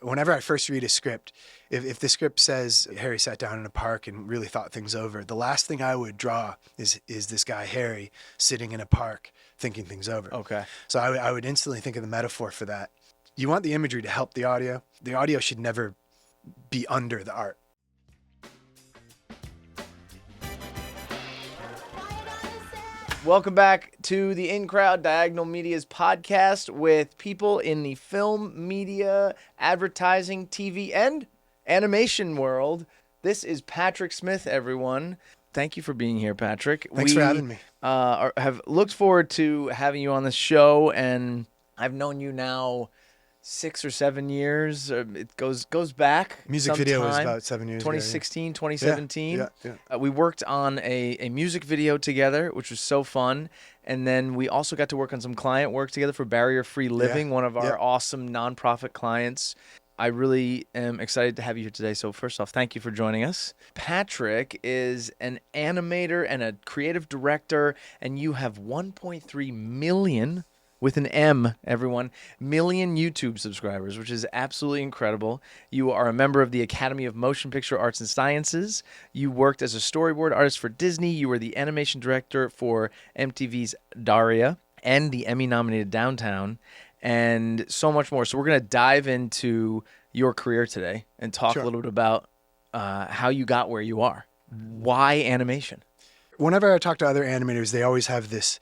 whenever I first read a script, if the script says Harry sat down in a park and really thought things over, the last thing I would draw is this guy Harry sitting in a park thinking things over. Okay. So I would instantly think of the metaphor for that. You want the imagery to help the audio. The audio should never be under the art. Welcome back to the In Crowd Diagonal Media's podcast with people in the film, media, advertising, TV, and animation world. This is Patrick Smith, everyone. Thank you for being here, Patrick. Thanks for having me. Have looked forward to having you on the show, and I've known you now 6 or 7 years. It goes back. Music video was about 7 years 2016, 2017. Yeah. We worked on a music video together, which was so fun. And then we also got to work on some client work together for Barrier Free Living, one of our awesome nonprofit clients. I really am excited to have you here today. So first off, thank you for joining us. Patrick is an animator and a creative director, and you have 1.3 million, with an M, everyone, million YouTube subscribers, which is absolutely incredible. You are a member of the Academy of Motion Picture Arts and Sciences. You worked as a storyboard artist for Disney. You were the animation director for MTV's Daria and the Emmy-nominated Downtown, and so much more. So we're going to dive into your career today and talk a little bit about how you got where you are. Why animation? Whenever I talk to other animators, they always have this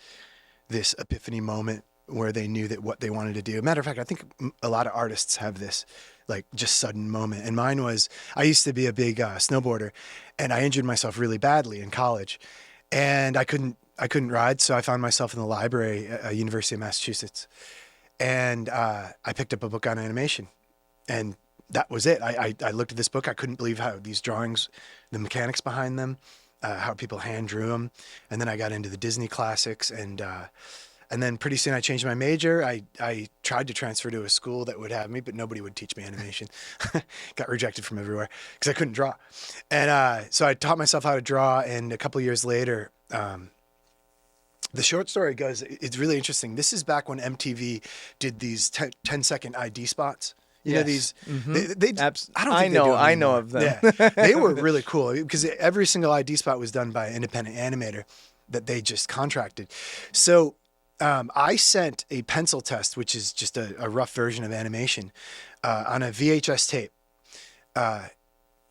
epiphany moment where they knew that what they wanted to do. Matter of fact, I think a lot of artists have this like just sudden moment. And mine was, I used to be a big snowboarder, and I injured myself really badly in college, and I couldn't ride. So I found myself in the library at University of Massachusetts, and I picked up a book on animation, and that was it. I looked at this book. I couldn't believe how these drawings, the mechanics behind them, how people hand drew them. And then I got into the Disney classics, and then pretty soon I changed my major. I tried to transfer to a school that would have me, but nobody would teach me animation. Got rejected from everywhere because I couldn't draw. And so I taught myself how to draw, and a couple years later, the short story goes, it's really interesting. This is back when MTV did these 10-second ID spots. You know, these, I know of them. Yeah, they were really cool because every single ID spot was done by an independent animator that they just contracted. So I sent a pencil test, which is just a rough version of animation, on a VHS tape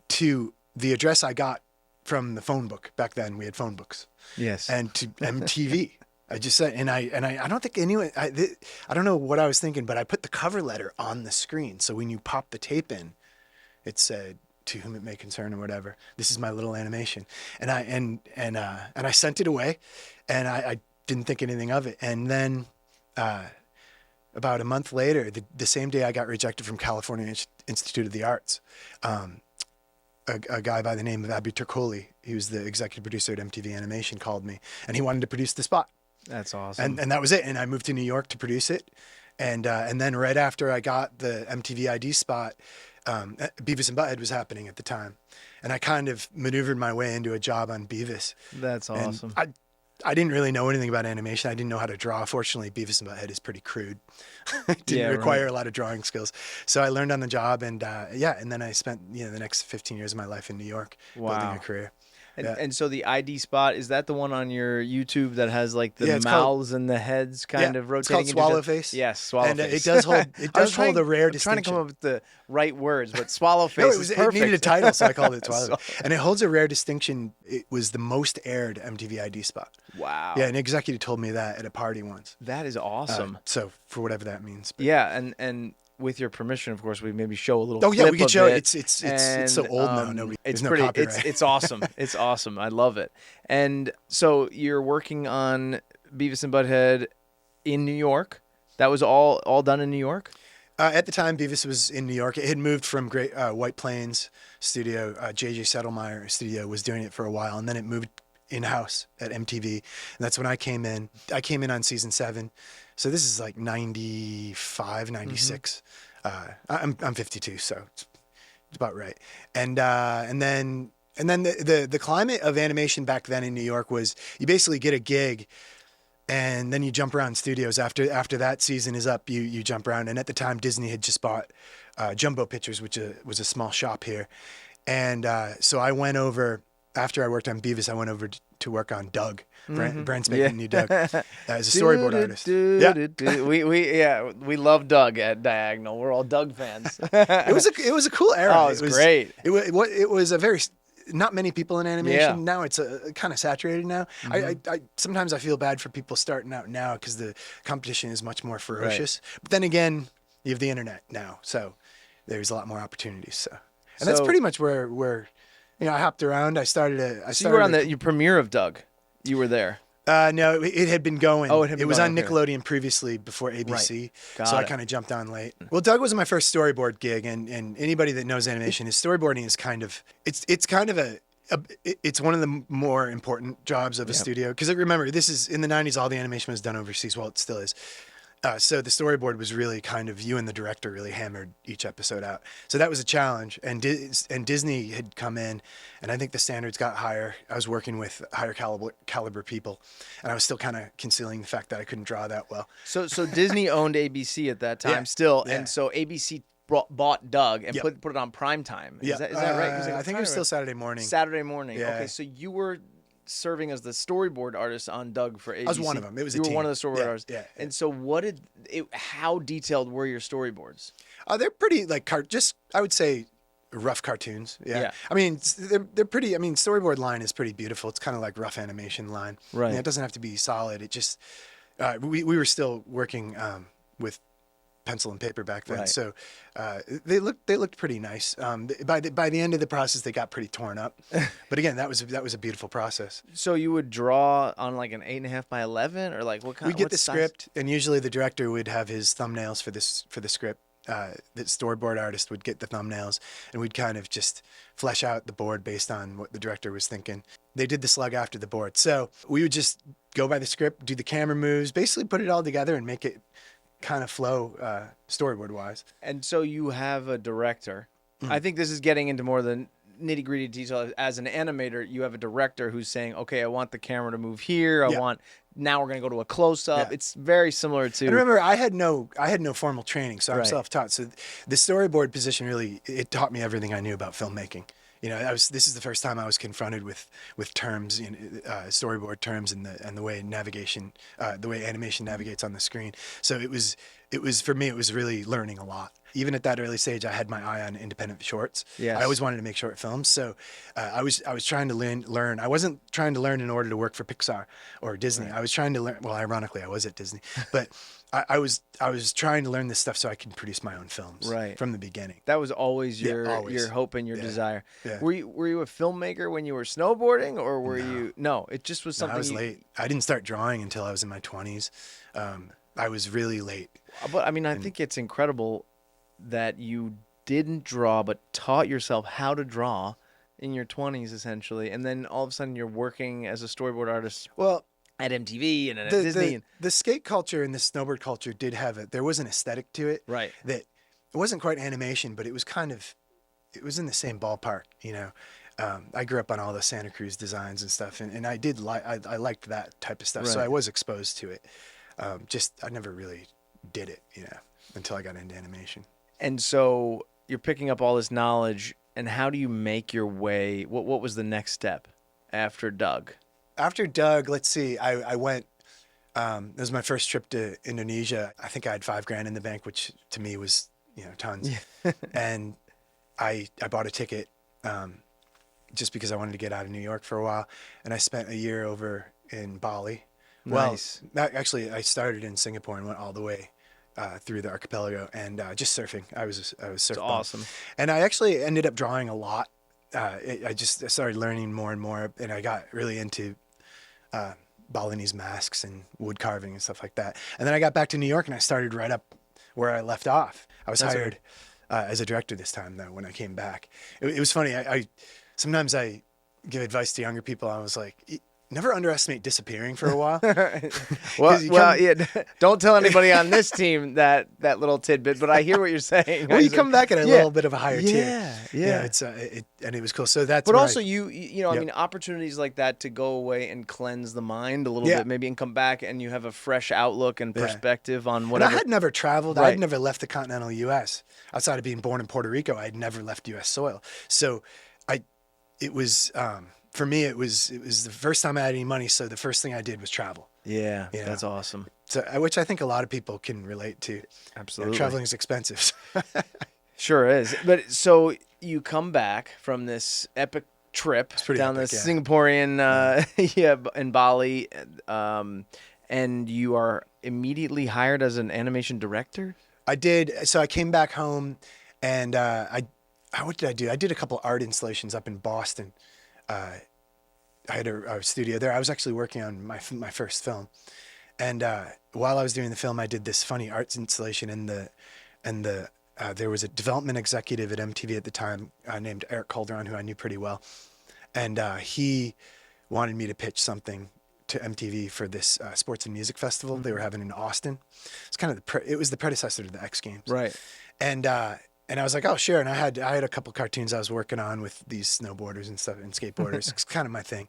to the address I got from the phone book. Back then we had phone books. Yes. And to MTV. I just said, and I don't think anyone, I don't know what I was thinking, but I put the cover letter on the screen. So when you pop the tape in, it said, "To whom it may concern," or whatever. This is my little animation. And I sent it away, and I didn't think anything of it. And then about a month later, the same day I got rejected from California Institute of the Arts, a guy by the name of Abby Turcoli, he was the executive producer at MTV Animation, called me, and he wanted to produce the spot. That's awesome. And that was it. And I moved to New York to produce it. And then right after I got the MTV ID spot, Beavis and Butthead was happening at the time. And I kind of maneuvered my way into a job on Beavis. That's awesome. And I didn't really know anything about animation. I didn't know how to draw. Fortunately, Beavis and Butthead is pretty crude. It didn't require a lot of drawing skills. So I learned on the job, and and then I spent the next 15 years of my life in New York building a career. And so the ID spot, is that the one on your YouTube that has like the mouths and the heads kind of rotating? It's called Swallow Face. Yes, Swallow and Face. It does hold a rare distinction. I'm trying to come up with the right words, but Swallow Face is perfect. It needed a title, so I called it Swallow. And it holds a rare distinction. It was the most aired MTV ID spot. Wow. Yeah, an executive told me that at a party once. That is awesome. So for whatever that means. But. Yeah, and with your permission, of course, we maybe show a little. Oh yeah, we could show it. It's so old now. Nobody. It's no pretty. Copyright. It's awesome. It's awesome. I love it. And so you're working on Beavis and Butthead in New York. That was all done in New York. At the time, Beavis was in New York. It had moved from White Plains studio. J.J. Settlemeyer studio was doing it for a while, and then it moved in-house at MTV. And that's when I came in. I came in on season 7. So this is like 95, 96. I'm 52, so it's about right. And then the climate of animation back then in New York was you basically get a gig and then you jump around studios. After that season is up, you jump around. And at the time, Disney had just bought Jumbo Pictures, which was a small shop here. And so I went over, after I worked on Beavis, I went over to work on Doug, brand spanking new Doug, as a storyboard artist. We love Doug at Diagonal. We're all Doug fans. It was a cool era. Oh, it was great. It was a very, not many people in animation. Yeah. Now it's kind of saturated now. I sometimes I feel bad for people starting out now because the competition is much more ferocious. Right. But then again, you have the internet now, so there's a lot more opportunities. So, and that's pretty much where I hopped around. You were on your premiere of Doug. You were there. No, it had been going. Oh, it was on Nickelodeon previously before ABC. Right. I kind of jumped on late. Well, Doug was my first storyboard gig, and anybody that knows animation, is storyboarding is kind of it's one of the more important jobs of a studio, because remember, this is in the 90s. All the animation was done overseas. Well, it still is. So the storyboard was really kind of, you and the director really hammered each episode out. So that was a challenge. And Disney had come in, and I think the standards got higher. I was working with higher caliber people, and I was still kind of concealing the fact that I couldn't draw that well. So Disney owned ABC at that time still, and so ABC bought Doug and put it on prime time. Is that right? I think it was still Saturday morning. Saturday morning. Yeah. Okay, so you were serving as the storyboard artist on Doug for ABC. I was one of them. It was you a were team. one of the storyboard artists. Yeah. And so how detailed were your storyboards? They're pretty I would say rough cartoons. Yeah. I mean, they're pretty. I mean, storyboard line is pretty beautiful. It's kind of like rough animation line. Right. It doesn't have to be solid. It just we were still working with pencil and paper back then, so they looked pretty nice. By the end of the process, they got pretty torn up. But again, that was a beautiful process. So you would draw on like an 8.5 by 11, or like what kind? We get the script, and usually the director would have his thumbnails for the script. The storyboard artist would get the thumbnails, and we'd kind of just flesh out the board based on what the director was thinking. They did the slug after the board, so we would just go by the script, do the camera moves, basically put it all together and make it kind of flow storyboard wise. And so you have a director. I think this is getting into more than nitty gritty detail. As an animator, you have a director who's saying, okay, I want the camera to move here. Now we're going to go to a close up. It's very similar to. And remember, I had no formal training, so I'm self taught. So the storyboard position it taught me everything I knew about filmmaking. This is the first time I was confronted with terms, storyboard terms, and the way the way animation navigates on the screen. So it was for me, it was really learning a lot. Even at that early stage, I had my eye on independent shorts. Yes. I always wanted to make short films, so I was trying to learn. I wasn't trying to learn in order to work for Pixar or Disney. I was trying to learn. Well, ironically, I was at Disney, but I was trying to learn this stuff so I can produce my own films from the beginning. That was always your hope and your desire. Yeah. Were you a filmmaker when you were snowboarding, or were you? No, it just was something. I was late. I didn't start drawing until I was in my 20s. I was really late. But I mean, I think it's incredible that you didn't draw but taught yourself how to draw in your 20s essentially, and then all of a sudden you're working as a storyboard artist. Well, at MTV and at Disney. The skate culture and the snowboard culture did have there was an aesthetic to it. Right. That it wasn't quite animation, but it was in the same ballpark, I grew up on all the Santa Cruz designs and stuff, and I did I liked that type of stuff, so I was exposed to it. I never really did it, until I got into animation. And so you're picking up all this knowledge, and how do you make your way? What was the next step after Doug? After Doug, let's see, I went, it was my first trip to Indonesia. I think I had $5,000 in the bank, which to me was, tons. Yeah. And I bought a ticket just because I wanted to get out of New York for a while. And I spent a year over in Bali. Nice. Well, actually, I started in Singapore and went all the way through the archipelago, and just surfing. I was surfing. Awesome. And I actually ended up drawing a lot. I started learning more and more, and I got really into Balinese masks and wood carving and stuff like that. And then I got back to New York, and I started right up where I left off. I was hired as a director this time, though, when I came back. It was funny. Sometimes I give advice to younger people. I was like, never underestimate disappearing for a while. Yeah. Don't tell anybody on this team that little tidbit, but I hear what you're saying. Well, you come back at a little bit of a higher tier. Yeah. Yeah, it's and it was cool. So that's. But where also, I mean, opportunities like that to go away and cleanse the mind a little bit, maybe, and come back and you have a fresh outlook and perspective on whatever. And I had never traveled. I'd never left the continental U.S. outside of being born in Puerto Rico. I'd never left U.S. soil. So, it was. For me, it was the first time I had any money, so the first thing I did was travel. Yeah, that's awesome. So, which I think a lot of people can relate to. Absolutely. Traveling is expensive. Sure is. But so you come back from this epic trip down the Singaporean, in Bali, and you are immediately hired as an animation director? I did. So I came back home, and what did I do? I did a couple art installations up in Boston. I had a studio there. I was actually working on my first film, and while I was doing the film, I did this funny arts installation. And there was a development executive at MTV at the time named Eric Calderon, who I knew pretty well, and he wanted me to pitch something to MTV for this sports and music festival they were having in Austin. It's kind of it was the predecessor to the X Games, right? And I was like, oh, sure. And I had a couple cartoons I was working on with these snowboarders and stuff and skateboarders. It's kind of my thing.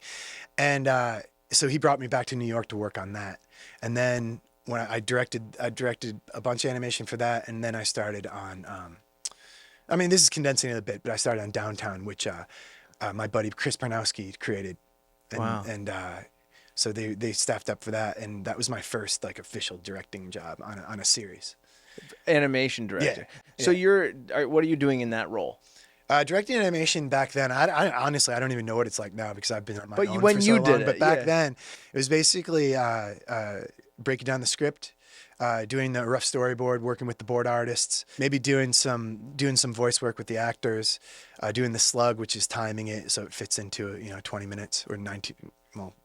And so he brought me back to New York to work on that. And then when I directed a bunch of animation for that. And then I started on, I mean, this is condensing it a bit, but I started on Downtown, which my buddy Chris Parnowski created. And, wow. And so they staffed up for that. And that was my first like official directing job on a series. Animation director. Yeah. So what are you doing in that role? Directing animation back then, I honestly, I don't even know what it's like now because I've been on my own when for so you long. did it, but back then, it was basically breaking down the script, doing the rough storyboard, working with the board artists, maybe doing some voice work with the actors, doing the slug, which is timing it so it fits into 20 minutes or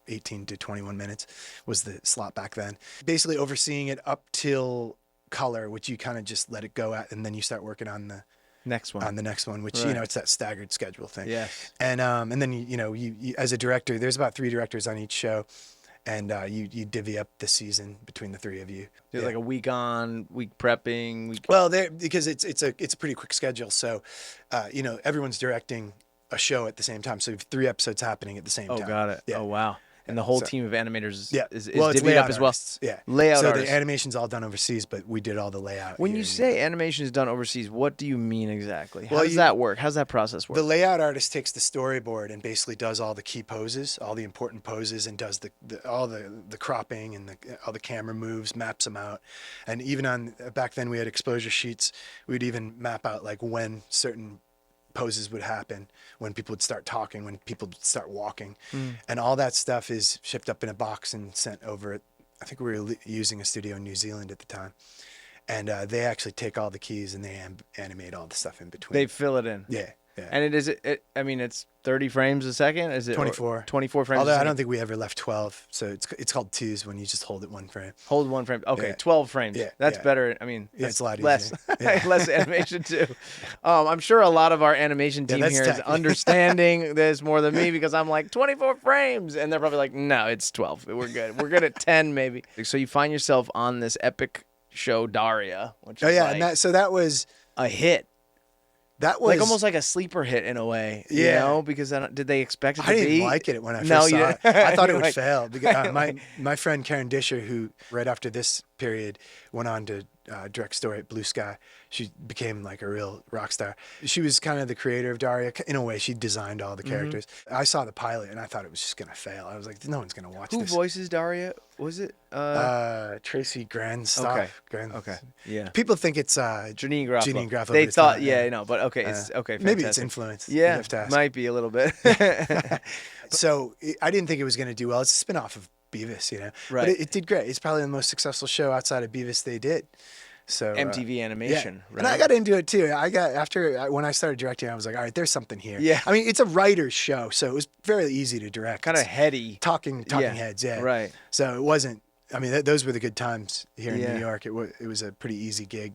18 to 21 minutes was the slot back then. Basically overseeing it up till color, which you kind of just let it go at, and then you start working on the next one, which it's that staggered schedule thing. Yes. And then you as a director, there's about 3 directors on each show, and you divvy up the season between the 3 of you. There's like a week on, week prepping. Well, because it's a pretty quick schedule, so everyone's directing a show at the same time, so you have 3 episodes happening at the same time. Oh, got it. Yeah. Oh, wow. And the whole team of animators is divvied up as well. Yeah. Layout artists. artists. The animation's all done overseas, but we did all the layout. When you say animation is done overseas, what do you mean exactly? How Well, does that work? How's that process work? The layout artist takes the storyboard and basically does all the key poses, all the important poses, and does all the cropping and all the camera moves, maps them out. And even back then we had exposure sheets. We'd even map out like when certain poses would happen, when people would start talking, when people would start walking, and all that stuff is shipped up in a box and sent over. I think we were using a studio in New Zealand at the time, and they actually take all the keys and they animate all the stuff in between. They fill it in. Yeah. And it's 30 frames a second? Is it 24? 24 frames Although a second? I don't think we ever left 12, so it's called twos when you just hold it one frame. Hold one frame. Okay, Yeah. 12 frames. Yeah, That's yeah. better. I mean, Yeah, it's a lot less, easier. less animation too. I'm sure a lot of our animation team that's here is understanding this more than me because I'm like 24 frames, and they're probably like, no, it's 12. We're good. We're good at 10 maybe. So you find yourself on this epic show, Daria, which is and that was a hit. That was like almost like a sleeper hit in a way, because did they expect it to be? I didn't like it when I first saw it. I thought it would fail. Because, my friend Karen Disher, who right after this period went on to direct story at Blue Sky, she became like a real rock star. She was kind of the creator of Daria. In a way, she designed all the characters. I saw the pilot and I thought it was just going to fail. I was like, no one's going to watch this. Who voices Daria? Was it? Tracy Grandstaff. Okay. Yeah. People think it's Janine Garofalo. Janine Garofalo. They thought, but okay. It's okay. Fantastic. Maybe it's influence. Yeah, might be a little bit. So I didn't think it was going to do well. It's a spin-off of Beavis, Right. But it did great. It's probably the most successful show outside of Beavis they did. So MTV Animation, yeah. right? And I got into it too. When I started directing, I was like, all right, there's something here. Yeah. I mean, it's a writer's show, so it was very easy to direct. Kind of heady. Talking heads, yeah. Right. So it wasn't. I mean, those were the good times here in New York. It was a pretty easy gig.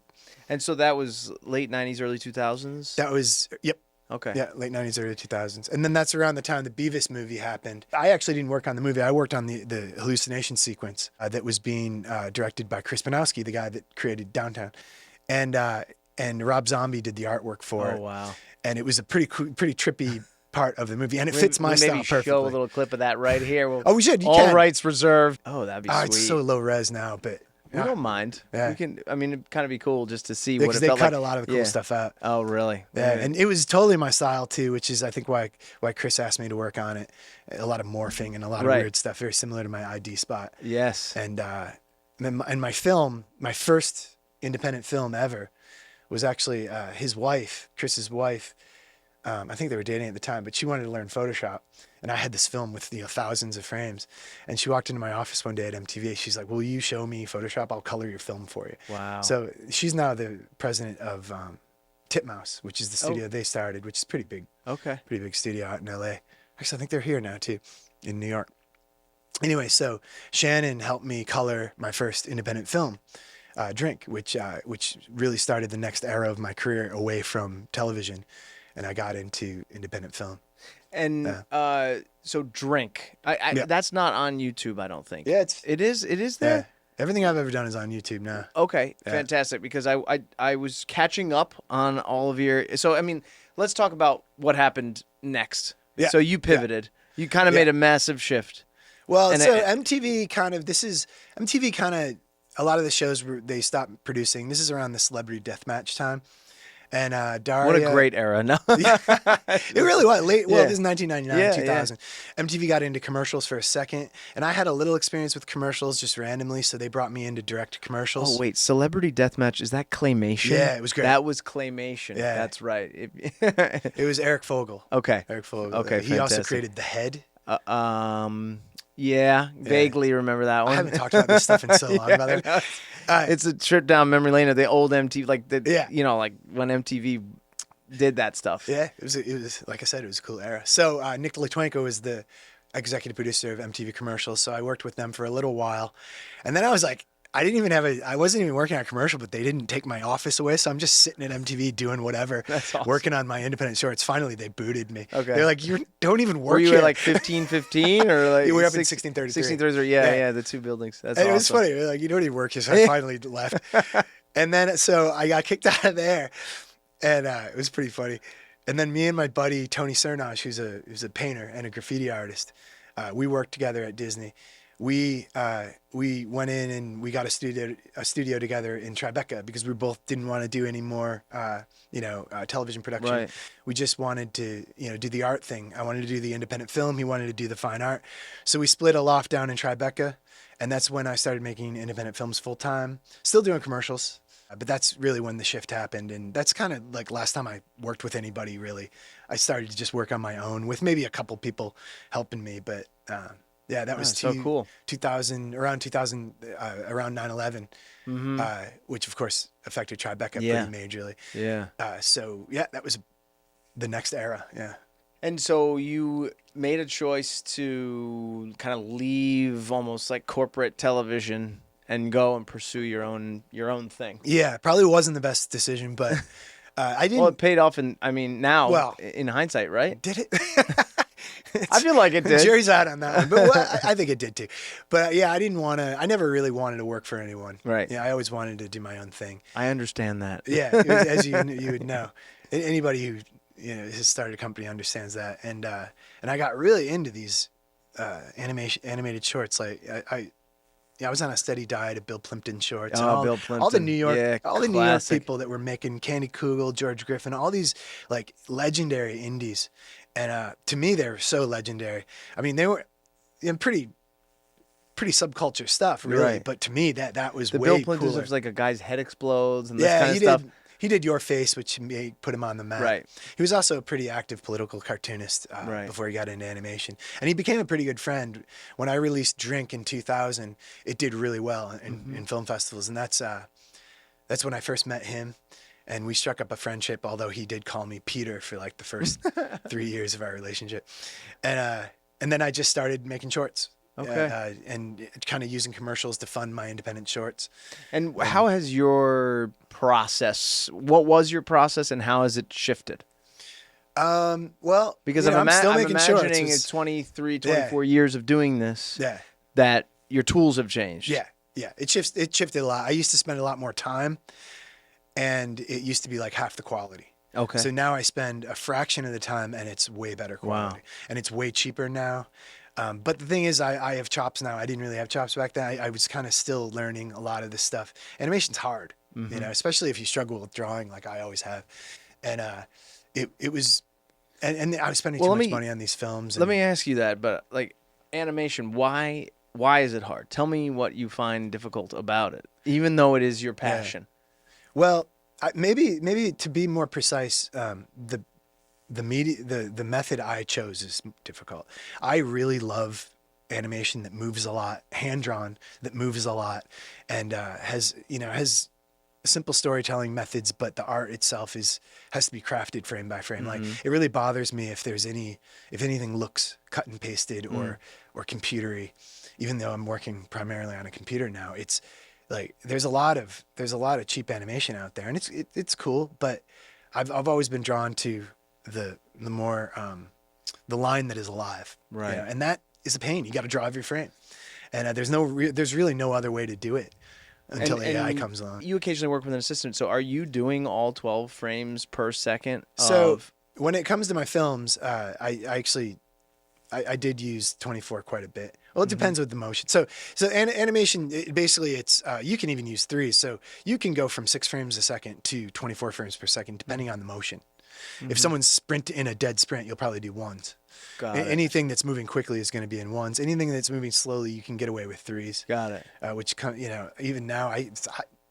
And so that was late '90s, early 2000s. That was Okay. Yeah, late 90s, early 2000s. And then that's around the time the Beavis movie happened. I actually didn't work on the movie. I worked on the hallucination sequence that was being directed by Chris Banowski, the guy that created Downtown. And Rob Zombie did the artwork for it. Oh, wow. And it was a pretty trippy part of the movie. And it fits my we style maybe perfectly. show a little clip of that right here. Oh, we should. You all can. rights reserved. Oh, that'd be sweet. It's so low res now, but... We don't mind. Yeah. We can. I mean, it'd kind of be cool just to see Yeah, what it they felt cut like. a lot of the cool stuff out. Oh, really? Yeah, and it was totally my style too, which is I think why Chris asked me to work on it. A lot of morphing and a lot of weird stuff, very similar to my ID spot. Yes. And my film, my first independent film ever, was actually his wife, Chris's wife. I think they were dating at the time, but she wanted to learn Photoshop. And I had this film with thousands of frames. And she walked into my office one day at MTV. She's like, "Will you show me Photoshop? I'll color your film for you." Wow. So she's now the president of Titmouse, which is the studio they started, which is pretty big. Okay. Pretty big studio out in LA. Actually, I think they're here now too, in New York. Anyway, so Shannon helped me color my first independent film, Drink, which really started the next era of my career away from television, and I got into independent film. And so Drink, that's not on YouTube, I don't think. Yeah, it is there. Yeah. Everything I've ever done is on YouTube now. Okay, fantastic. Because I was catching up on all of your. So I mean, let's talk about what happened next. Yeah. So you pivoted. Yeah. You kind of made a massive shift. Well, MTV kind of a lot of the shows they stopped producing. This is around the Celebrity Deathmatch time. And Daria. What a great era. No. It really was. This is 1999, 2000. Yeah. MTV got into commercials for a second, and I had a little experience with commercials just randomly, so they brought me into direct commercials. Oh, wait. Celebrity Deathmatch, is that claymation? Yeah, it was great. That was claymation. Yeah. That's right. It was Eric Fogel. Okay. Eric Fogel. Okay, he also created The Head. Yeah, vaguely remember that one. I haven't talked about this stuff in so long, brother. It's a trip down memory lane of the old MTV, like like when MTV did that stuff. Yeah, it was like I said, it was a cool era. So Nick Litwinko was the executive producer of MTV commercials, so I worked with them for a little while, and then I was like, I wasn't even working on a commercial, but they didn't take my office away, so I'm just sitting at MTV doing whatever, working on my independent shorts. Finally, they booted me. Okay. They're like, "You don't even work here." Were you at like 1515 or like? We were up in 1633. 1633, yeah, the two buildings. That's awesome. It was funny. Like, you don't even work here, so I finally left. And then, so I got kicked out of there, and it was pretty funny. And then me and my buddy, Tony Cernage, who's a painter and a graffiti artist, we worked together at Disney. We went in and we got a studio together in Tribeca because we both didn't want to do any more television production. Right. We just wanted to do the art thing. I wanted to do the independent film. He wanted to do the fine art. So we split a loft down in Tribeca, and that's when I started making independent films full time. Still doing commercials, but that's really when the shift happened, and that's kind of like last time I worked with anybody really. I started to just work on my own with maybe a couple people helping me, but. Yeah, that was so cool. 2000, around 9/11, which of course affected Tribeca pretty majorly. Yeah. That was the next era. Yeah. And so you made a choice to kind of leave almost like corporate television and go and pursue your own thing. Yeah, probably wasn't the best decision, but I didn't. Well, it paid off in in hindsight, right? Did it? I feel like it did. Jury's out on that one, but I think it did too. But I never really wanted to work for anyone. Right. Yeah, I always wanted to do my own thing. I understand that. Yeah, as you would know. Anybody who has started a company understands that. And I got really into these animated shorts. Like I was on a steady diet of Bill Plimpton shorts. Bill Plimpton. All the New York, classic. New York people that were making Candy Kugel, George Griffin, all these like legendary indies. And to me, they were so legendary. I mean, they were pretty subculture stuff, really. Right. But to me, that was way cooler. Bill Plimpton was like a guy's head explodes and this kind of stuff. He did Your Face, which put him on the map. Right. He was also a pretty active political cartoonist before he got into animation. And he became a pretty good friend. When I released Drink in 2000, it did really well in film festivals. And that's when I first met him. And we struck up a friendship, although he did call me Peter for like the first 3 years of our relationship. And then I just started making shorts. Okay. And kind of using commercials to fund my independent shorts. And how has your process, what was your process and how has it shifted? Well, Because I'm still I'm making imagining shorts. it's 23, 24 years of doing this, Yeah. that your tools have changed. Yeah. Yeah. It shifted a lot. I used to spend a lot more time, and it used to be like half the quality. Okay. So now I spend a fraction of the time, and it's way better quality. Wow. And it's way cheaper now. But the thing is, I have chops now. I didn't really have chops back then. I was kind of still learning a lot of this stuff. Animation's hard, especially if you struggle with drawing like I always have. And it was, and I was spending too much money on these films. Let me ask you that, but like animation, why is it hard? Tell me what you find difficult about it, even though it is your passion. Yeah. Well, maybe to be more precise, the method I chose is difficult. I really love animation that moves a lot, hand drawn that moves a lot, and has simple storytelling methods, but the art itself has to be crafted frame by frame. Like it really bothers me if anything looks cut and pasted or computery, even though I'm working primarily on a computer now. It's like there's a lot of cheap animation out there, and it's cool, but I've always been drawn to the more the line that is alive, right? And that is a pain. You got to draw every frame, and there's really no other way to do it until AI comes along. You occasionally work with an assistant, so are you doing all 12 frames per second? So when it comes to my films, I did use 24 quite a bit. Well, it depends with the motion. So animation, basically it's, you can even use 3. So you can go from 6 frames a second to 24 frames per second, depending on the motion. If someone's in a dead sprint, you'll probably do 1s. Got it. Anything that's moving quickly is going to be in 1s. Anything that's moving slowly, you can get away with 3s. Got it. Which, even now,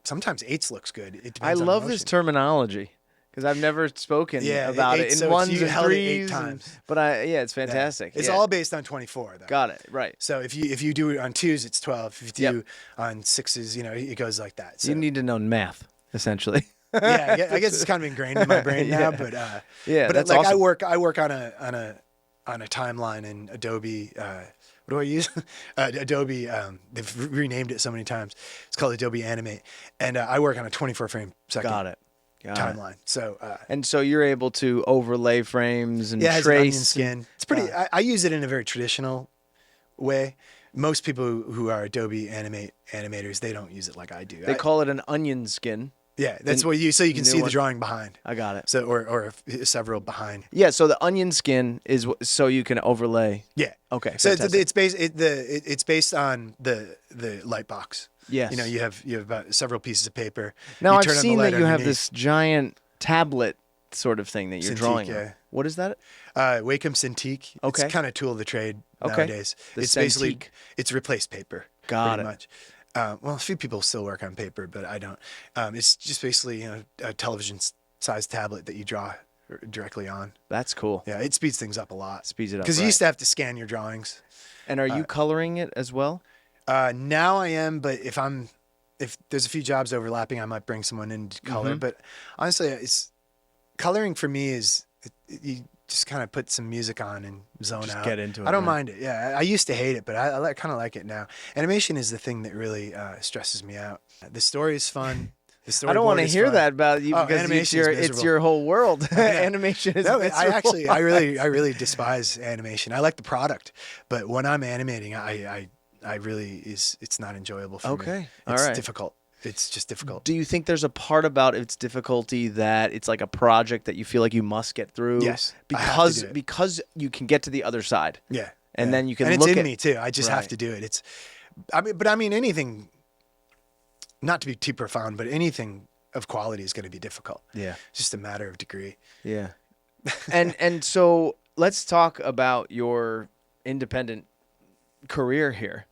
sometimes 8s looks good. It I depends on love the this motion. terminology because I've never spoken about it in so 1s you and held it 3s. 8 times. But it's fantastic. It's all based on 24, though. Got it. Right. So if you do it on 2s, it's 12. If you do on 6s, it goes like that. So you need to know math, essentially. yeah, I guess it's kind of ingrained in my brain now. But but that's like awesome. awesome. I work on a timeline in Adobe. What do I use? Adobe. They've renamed it so many times. It's called Adobe Animate, and I work on a 24 frame second. Got it. Timeline. So and so you're able to overlay frames and it has trace. an onion skin. It's pretty. I use it in a very traditional way. Most people who are Adobe animators, they don't use it like I do. They call it an onion skin. Yeah, that's what so you can see the drawing behind. I got it. So or several behind. Yeah, so the onion skin is so you can overlay. Yeah. Okay. So fantastic. it's based on the light box. Yes. You have about several pieces of paper. Now You I've turn on the seen light that you have underneath. this giant tablet sort of thing that you're Cintiq, drawing yeah. on. What is that? Wacom Cintiq. Okay. It's kind of tool of the trade Okay. nowadays. The It's basically Cintiq. it's replaced paper. Got pretty it. much. Well, a few people still work on paper, but I don't. It's just basically a television-sized tablet that you draw directly on. That's cool. Yeah, it speeds things up a lot. Speeds it up. Because you right. used to have to scan your drawings. And are you coloring it as well? Now I am, but if there's a few jobs overlapping, I might bring someone in to color. But honestly, coloring for me is you just kind of put some music on and zone Just out. get into it, I don't right? mind it. Yeah, I used to hate it, but I kind of like it now. Animation is the thing that really stresses me out. The story is fun. The I don't want to storyboard is hear fun. that about you Oh, because animation is it's miserable. your whole world. Animation is No, miserable. I really despise animation. I like the product, but when I'm animating, I really it's not enjoyable for me. Okay. It's All right. difficult. It's just difficult. Do you think there's a part about its difficulty that it's like a project that you feel like you must get through? Yes, I have to do it. because you can get to the other side. Yeah. And then you can and look it's in at me too. I just have to do it. I mean anything, not to be too profound, but anything of quality is going to be difficult. Yeah. It's just a matter of degree. Yeah. and so let's talk about your independent career here.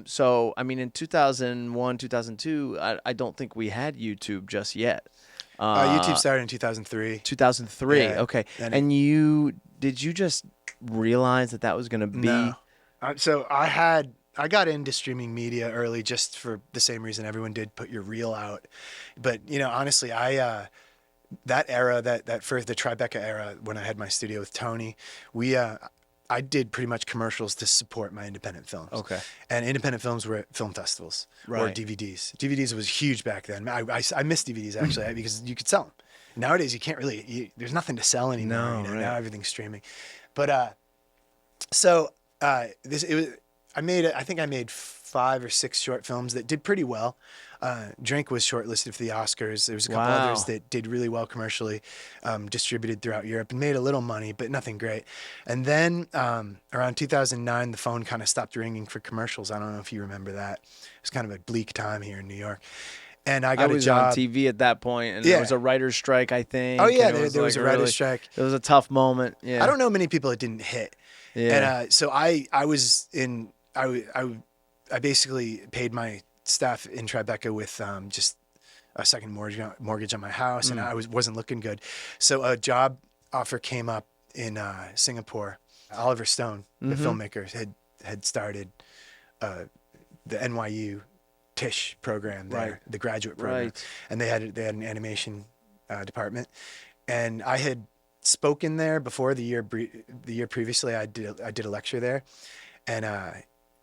So I mean in 2001, 2002, I don't think we had YouTube just yet. YouTube started in 2003. 2003. Yeah, Okay. and And did you just realize that was going to be No. So I got into streaming media early just for the same reason everyone did, put your reel out. But, honestly, that era, the Tribeca era, when I had my studio with Tony, I did pretty much commercials to support my independent films. Okay. And independent films were at film festivals or Right. DVDs. DVDs was huge back then. I miss DVDs actually because you could sell them. Nowadays, you can't really. There's nothing to sell anymore. No, you know, right. now everything's streaming. But so this it was. I think I made 5 or 6 short films that did pretty well. Drink was shortlisted for the Oscars. There was a couple Wow. others that did really well commercially, distributed throughout Europe and made a little money, but nothing great. And then around 2009, the phone kind of stopped ringing for commercials. I don't know if you remember that. It was kind of a bleak time here in New York. And I got was a job on TV at that point, and Yeah. there was a writer's strike, I think. Oh yeah, and there was like a writer's really- strike. It was a tough moment. Yeah. I don't know many people it didn't hit. Yeah. And so I was in I basically paid my staff in Tribeca with just a second mortgage on my house, and I wasn't looking good. So a job offer came up in Singapore. Oliver Stone, the filmmaker, had started the NYU Tisch program there, Right. the graduate program, Right. and they had an animation department, and I had spoken there before the year previously. I did a lecture there, and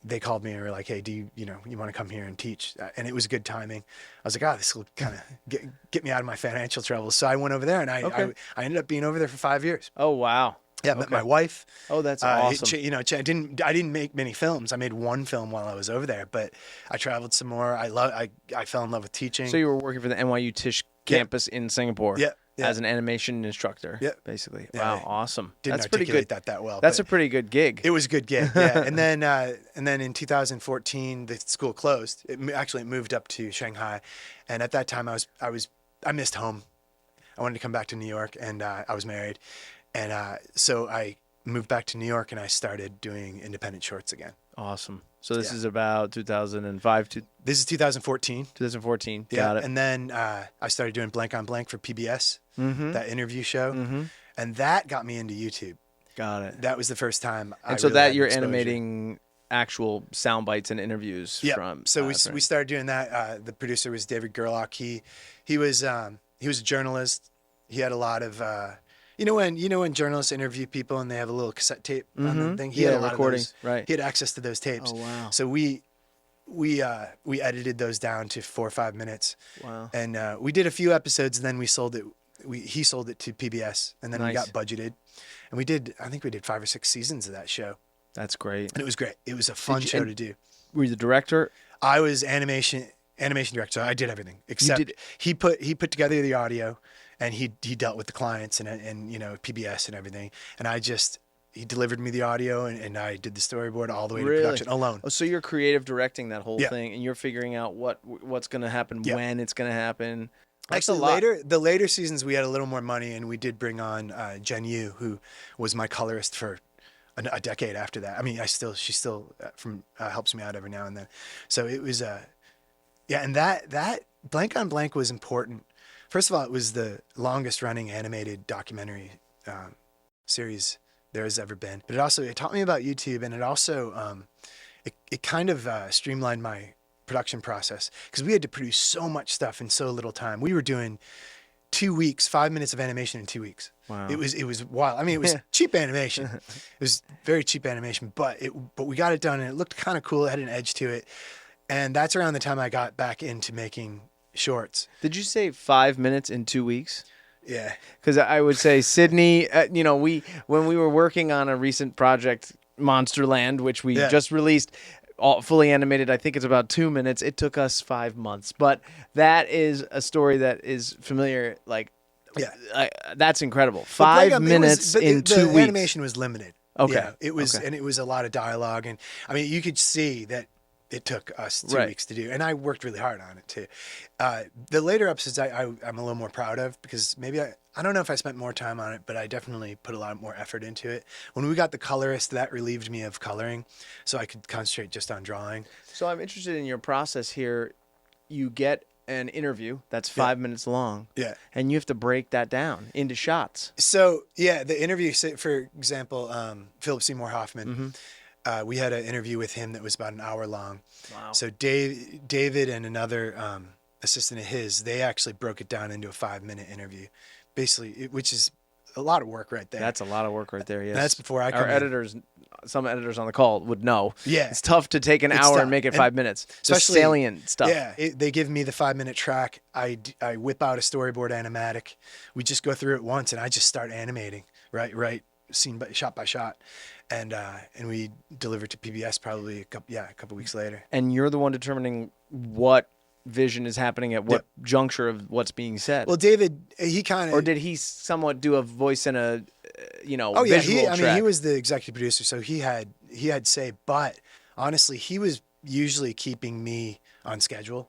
they called me and were like, "Hey, do you want to come here and teach?" And it was good timing. I was like, this will kind of get me out of my financial troubles. So I went over there, and I ended up being over there for 5 years. Oh wow. Yeah, I met my wife. Oh, that's awesome. I didn't make many films. I made one film while I was over there, but I traveled some more. I fell in love with teaching. So you were working for the NYU Tisch campus in Singapore. Yeah. As an animation instructor. Yeah. Basically. Yeah, Wow. Awesome. Didn't That's pretty articulate good. that well. That's but a pretty good gig. It was a good gig. Yeah. and then in 2014, the school closed. It moved up to Shanghai, and at that time I missed home. I wanted to come back to New York, and I was married, and so I moved back to New York, and I started doing independent shorts again. Awesome. So this is about 2005 to This is 2014. 2014. Yeah, Got it. and then I started doing Blank on Blank for PBS, Mm-hmm. that interview show, Mm-hmm. and that got me into YouTube. Got it. That was the first time. And so really had that you're exposure. animating actual sound bites and interviews Yeah. from. So we started doing that. The producer was David Gerlach. He was a journalist. He had a lot of when journalists interview people and they have a little cassette tape on the thing. He had a lot recording. of those. Right. He had access to those tapes. Oh wow. So we edited those down to 4 or 5 minutes. Wow. And we did a few episodes, and then we sold it. He sold it to PBS, and then we Nice. got budgeted, and I think we did 5 or 6 seasons of that show, That's great. and it was great. It was a fun show to do. Were you the director? I was animation director. So I did everything except did- he put together the audio, and he dealt with the clients and PBS and everything, and he delivered me the audio, and I did the storyboard all the way to Really? production alone. Oh, so you're creative directing that whole Yeah. thing, and you're figuring out what's going to happen, Yeah. when it's going to happen. That's Actually, a lot. the later seasons we had a little more money, and we did bring on Jen Yu, who was my colorist for a decade after that. I mean, she still helps me out every now and then. So it was and that Blank on Blank was important. First of all, it was the longest running animated documentary series there has ever been. But it taught me about YouTube, and it also it kind of streamlined my production process, because we had to produce so much stuff in so little time. We were doing 2 weeks, 5 minutes of animation in 2 weeks. Wow. It was wild. I mean, it was cheap animation. It was very cheap animation, but we got it done, and it looked kind of cool. It had an edge to it. And that's around the time I got back into making shorts. Did you say 5 minutes in 2 weeks? Yeah. Because I would say Sydney, when we were working on a recent project, Monsterland, which we just released, all fully animated, I think it's about 2 minutes. It took us 5 months, but that is a story that is familiar. Like, that's incredible. 5 minutes in 2 weeks. The animation was limited. Okay. Yeah, it was, Okay. and it was a lot of dialogue, and I mean, you could see that it took us 2 Right. weeks to do, and I worked really hard on it too. The later episodes, I'm a little more proud of, because maybe I don't know if I spent more time on it, but I definitely put a lot more effort into it. When we got the colorist, that relieved me of coloring, so I could concentrate just on drawing. So I'm interested in your process here. You get an interview that's 5 minutes long. Yeah. And you have to break that down into shots. So yeah, the interview, for example, Philip Seymour Hoffman. We had an interview with him that was about an hour long. Wow. So David and another assistant of his, they actually broke it down into a 5-minute interview, basically, which is a lot of work right there. That's a lot of work right there. Yes. And that's before I come Our in. editors some editors on the call would know. Yeah. It's tough to take an hour tough. and make it 5 minutes. Just Especially salient stuff. Yeah, they give me the 5-minute track. I whip out a storyboard animatic. We just go through it once, and I just start animating, right, scene by shot by shot, and we deliver to PBS probably a couple weeks later. And you're the one determining what vision is happening at what juncture of what's being said. Well, David, he kind of, or did he somewhat do a voice and a oh yeah, visual track? he was the executive producer, so he had say. But honestly, he was usually keeping me on schedule.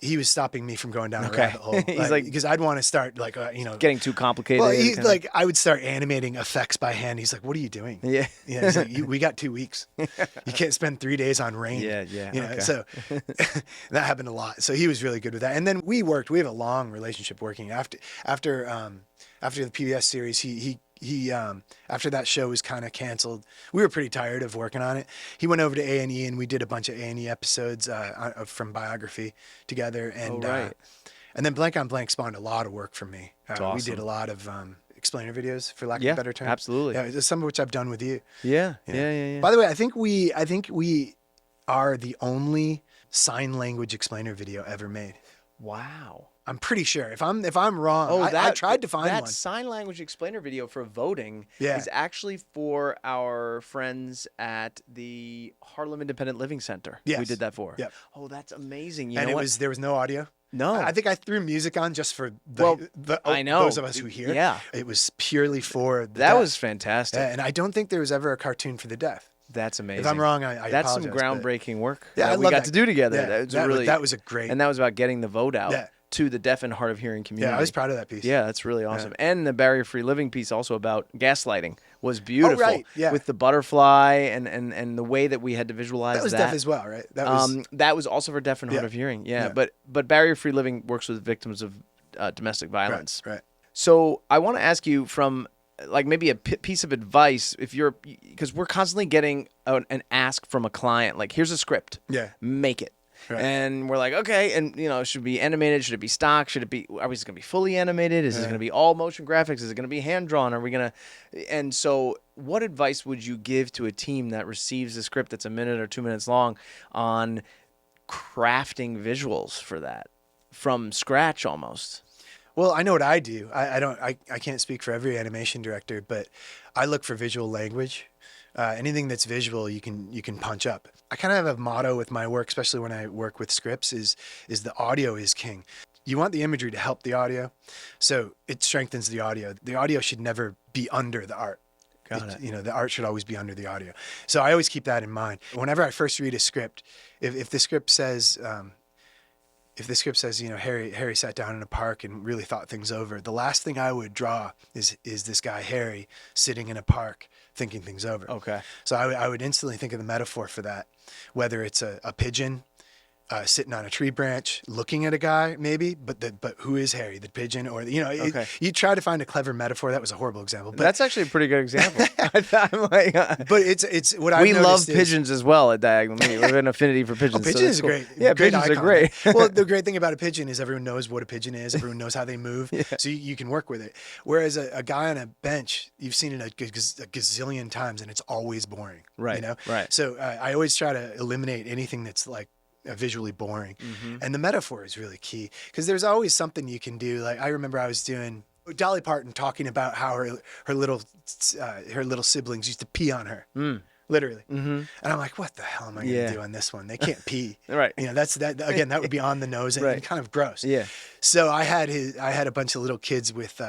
He was stopping me from going down a rabbit hole. He's like, because I'd want to start getting too complicated. Well, I would start animating effects by hand. He's like, "What are you doing?" Yeah. He's like, we got 2 weeks. You can't spend 3 days on rain. Yeah. So that happened a lot. So he was really good with that. And then we have a long relationship working after the PBS series. He after that show was kind of canceled, we were pretty tired of working on it. He went over to A&E, and we did a bunch of A&E episodes from Biography together. And and then Blank on Blank spawned a lot of work from me. Awesome. We did a lot of explainer videos, for lack of a better term. Absolutely. Yeah, some of which I've done with you. Yeah. By the way, I think we are the only sign language explainer video ever made. Wow. I'm pretty sure. If I'm wrong, I tried to find one. That sign language explainer video for voting Yeah. is actually for our friends at the Harlem Independent Living Center. Yes. We did that for. Yep. Oh, that's amazing. And there was no audio. No. I think I threw music on just for I know. those of us who hear. Yeah. It was purely for the That deaf. was fantastic. Yeah, and I don't think there was ever a cartoon for the deaf. That's amazing. If I'm wrong, I That's apologize, some groundbreaking work Yeah, that we got to do together. Yeah, that was a great. And that was about getting the vote out Yeah. to the deaf and hard of hearing community. Yeah, I was proud of that piece. Yeah, that's really awesome. And the barrier-free living piece also about gaslighting was beautiful. Oh, right. Yeah. With the butterfly and the way that we had to visualize that. That was deaf as well, right? That was also for deaf and hard of hearing. Yeah. But barrier-free living works with victims of domestic violence. Right. So I want to ask you from maybe a piece of advice, because we're constantly getting an ask from a client, like, here's a script. Yeah. Make it. Right. And we're like, okay, and should it be animated? Should it be stock? Are we just gonna be fully animated? Is it gonna be all motion graphics? Is it gonna be hand drawn? And so what advice would you give to a team that receives a script that's a minute or 2 minutes long on crafting visuals for that from scratch almost? Well, I know what I do. I can't speak for every animation director, but I look for visual language. Anything that's visual, you can punch up. I kind of have a motto with my work, especially when I work with scripts, is the audio is king. You want the imagery to help the audio, so it strengthens the audio. The audio should never be under the art. Got it. The art should always be under the audio. So I always keep that in mind. Whenever I first read a script, if the script says, Harry sat down in a park and really thought things over, the last thing I would draw is this guy, Harry, sitting in a park thinking things over. Okay. So I would instantly think of the metaphor for that, whether it's a pigeon sitting on a tree branch looking at a guy, maybe, but who is Harry, the pigeon, or you try to find a clever metaphor. That was a horrible example, but that's actually a pretty good example. but it's what I we love pigeons as well at Diagonal Media. We have an affinity for pigeons. Pigeons are great. Yeah, great pigeons icon. are great. Well, the great thing about a pigeon is everyone knows what a pigeon is. Everyone knows how they move, so you can work with it. Whereas a guy on a bench, you've seen it a gazillion times, and it's always boring. Right. Right. So I always try to eliminate anything that's like visually boring. And the metaphor is really key, because there's always something you can do. Like, I remember I was doing Dolly Parton talking about how her little siblings used to pee on her. Literally. And I'm like, what the hell am I going to do on this one? They can't pee. Right. That would be on the nose and kind of gross. Yeah. So I had a bunch of little kids with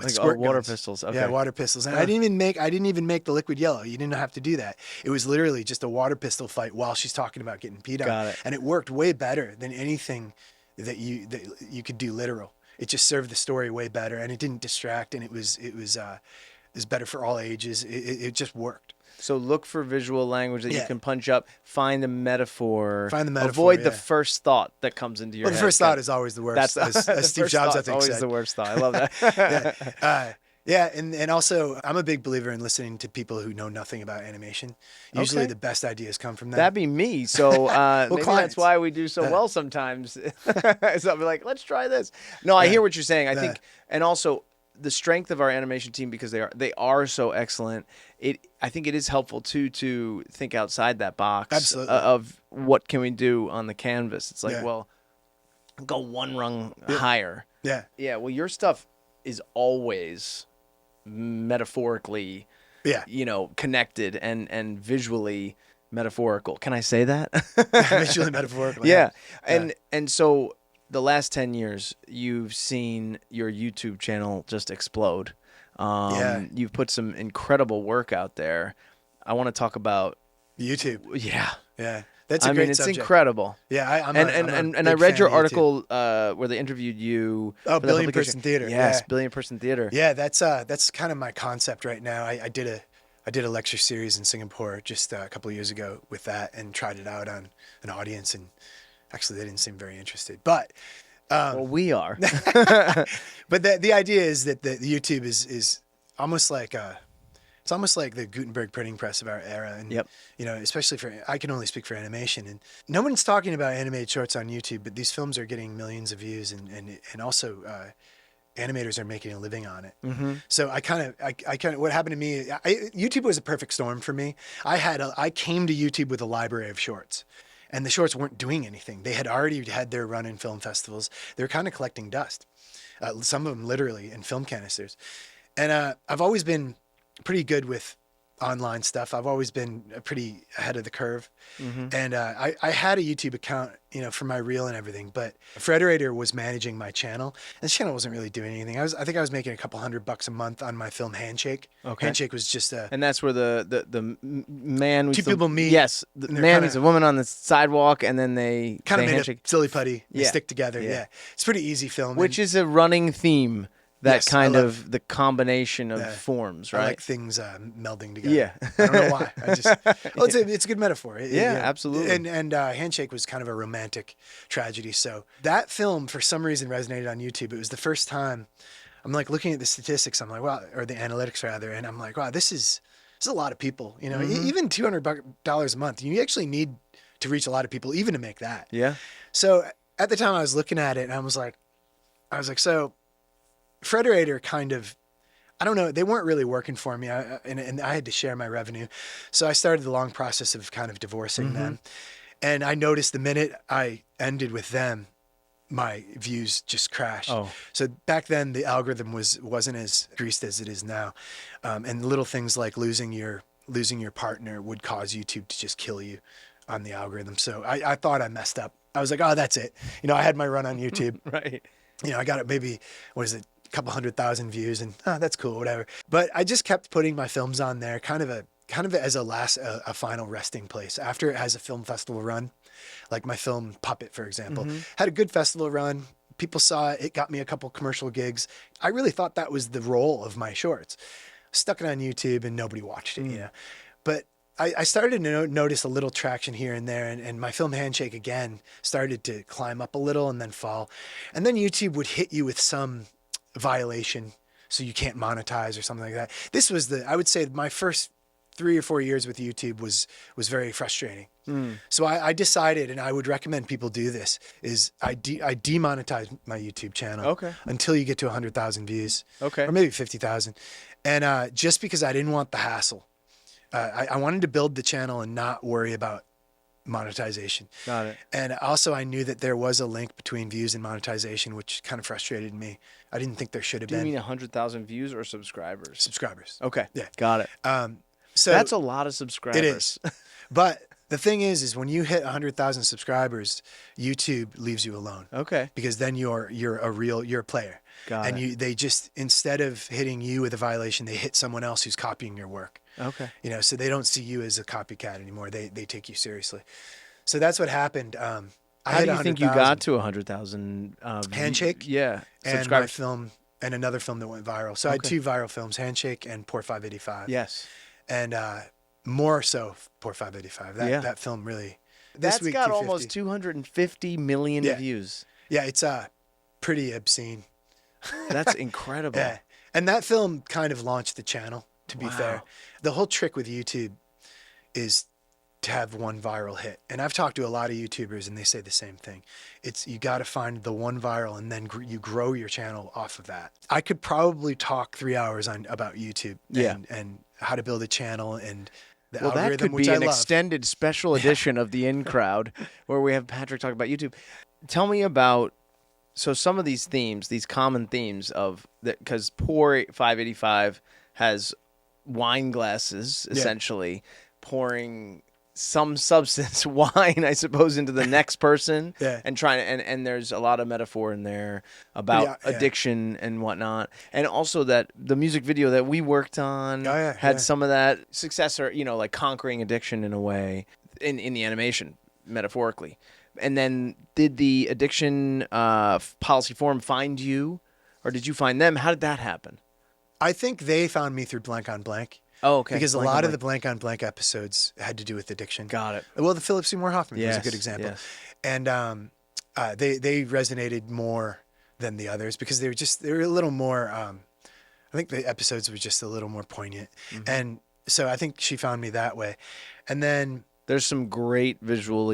squirt water guns. pistols. Okay. Yeah, water pistols. And I didn't even make the liquid yellow. You didn't have to do that. It was literally just a water pistol fight while she's talking about getting peed on. Got it. And it worked way better than anything that you could do literal. It just served the story way better, and it didn't distract, and it was better for all ages. It just worked. So look for visual language that you can punch up. Find the metaphor. Avoid the first thought that comes into your head. Well, the first thought is always the worst. As Steve Jobs, I think, always said. the worst thought. I love that. And also, I'm a big believer in listening to people who know nothing about animation. Usually the best ideas come from them. That'd be me. So maybe clients. that's why we do so well sometimes. So I'll be like, let's try this. No, I hear what you're saying. I think, and also the strength of our animation team, because they are so excellent. I think it is helpful too to think outside that box. Absolutely. Of what can we do on the canvas. It's like, Yeah. well, go one rung higher. Yeah. Yeah. Well, your stuff is always metaphorically, connected and visually metaphorical. Can I say that? Visually metaphorical. Yeah. And so the last 10 years, you've seen your YouTube channel just explode. You've put some incredible work out there. I want to talk about YouTube. Yeah. Yeah. That's a great it's subject. incredible. Yeah, I'm I read your article where they interviewed you. Oh, Billion Person Theater. Yes, Yeah. Billion Person Theater. Yeah, that's kind of my concept right now. I did a lecture series in Singapore just a couple of years ago with that, and tried it out on an audience, and actually they didn't seem very interested. But well, we are. But the idea is that the YouTube is almost like it's almost like the Gutenberg printing press of our era, and especially I can only speak for animation, and no one's talking about animated shorts on YouTube, but these films are getting millions of views, and also animators are making a living on it. Mm-hmm. So I kind of what happened to me, YouTube was a perfect storm for me. I came to YouTube with a library of shorts, and the shorts weren't doing anything. They had already had their run in film festivals. They were kind of collecting dust, some of them literally in film canisters. And I've always been pretty good with online stuff. I've always been pretty ahead of the curve. Mm-hmm. And I had a YouTube account, for my reel and everything, but Frederator was managing my channel. And the channel wasn't really doing anything. I think I was making a couple $100 a month on my film Handshake. Okay. Handshake was just and that's where the man two people meet. Yes, the man meets a woman on the sidewalk, and then they kind of made handshake. a silly putty. They stick together. Yeah. It's pretty easy film. Which is a running theme. That kind of the combination of forms, right? I like things melding together. Yeah. I don't know why. It's a good metaphor. Absolutely. And Handshake was kind of a romantic tragedy. So that film, for some reason, resonated on YouTube. It was the first time I'm like looking at the statistics. I'm like, wow, or the analytics rather. And I'm like, wow, this is a lot of people. Even $200 a month, you actually need to reach a lot of people, even to make that. Yeah. So at the time I was looking at it, and I was like, so Frederator kind of, I don't know, they weren't really working for me, and I had to share my revenue. So I started the long process of kind of divorcing them. And I noticed the minute I ended with them, my views just crashed. Oh. So back then the algorithm wasn't as greased as it is now. And little things like losing your partner would cause YouTube to just kill you on the algorithm. So I thought I messed up. I was like, oh, that's it. I had my run on YouTube. Right. I got it maybe, couple 100,000 views, and that's cool, whatever. But I just kept putting my films on there, kind of as a final resting place after it has a film festival run, like my film Puppet, for example, had a good festival run. People saw it. It got me a couple commercial gigs. I really thought that was the role of my shorts. Stuck it on YouTube and nobody watched it, But I started to notice a little traction here and there, and my film Handshake again started to climb up a little and then fall. And then YouTube would hit you with some violation, so you can't monetize or something like that. This was I would say my first 3 or 4 years with YouTube was very frustrating. So I decided, and I would recommend people do this, is I demonetize my YouTube channel until you get to 100,000 views, or maybe 50,000. And just because I didn't want the hassle, I wanted to build the channel and not worry about monetization. Got it. And also I knew that there was a link between views and monetization, which kind of frustrated me. I didn't think there should have been. Do you mean 100,000 views or subscribers? Subscribers. Okay. Yeah. Got it. So that's a lot of subscribers. It is. But the thing is when you hit 100,000 subscribers, YouTube leaves you alone. Okay. Because then you're a player. Got it. They just, instead of hitting you with a violation, they hit someone else who's copying your work. Okay. So they don't see you as a copycat anymore. They take you seriously. So that's what happened. How do you think you got to 100,000? Handshake? Yeah. And my film, and another film that went viral. So I had 2 viral films, Handshake and Poor 585. Yes. And more so Poor 585. That film really... That's got almost 250 million views. Yeah, it's pretty obscene. That's incredible. Yeah. And that film kind of launched the channel, to be fair. The whole trick with YouTube is to have one viral hit. And I've talked to a lot of YouTubers and they say the same thing. You got to find the one viral and then you grow your channel off of that. I could probably talk 3 hours about YouTube and how to build a channel and the algorithm, that could which be I an love. extended special edition of the In Crowd where we have Patrick talk about YouTube. Tell me about, so some of these themes, these common themes of that, because Poor 585 has wine glasses essentially pouring some substance, wine, I suppose, into the next person, and trying to, and there's a lot of metaphor in there about addiction and whatnot, and also that the music video that we worked on had some of that success, or like conquering addiction in a way, in the animation, metaphorically. And then did the addiction policy forum find you, or did you find them? How did that happen? I think they found me through Blank on Blank. Oh, okay. Because a lot of the Blank on Blank episodes had to do with addiction. Got it. Well, the Philip Seymour Hoffman was a good example. Yes. And they resonated more than the others because they were a little more, I think the episodes were just a little more poignant. Mm-hmm. And so I think she found me that way. And then there's some great visual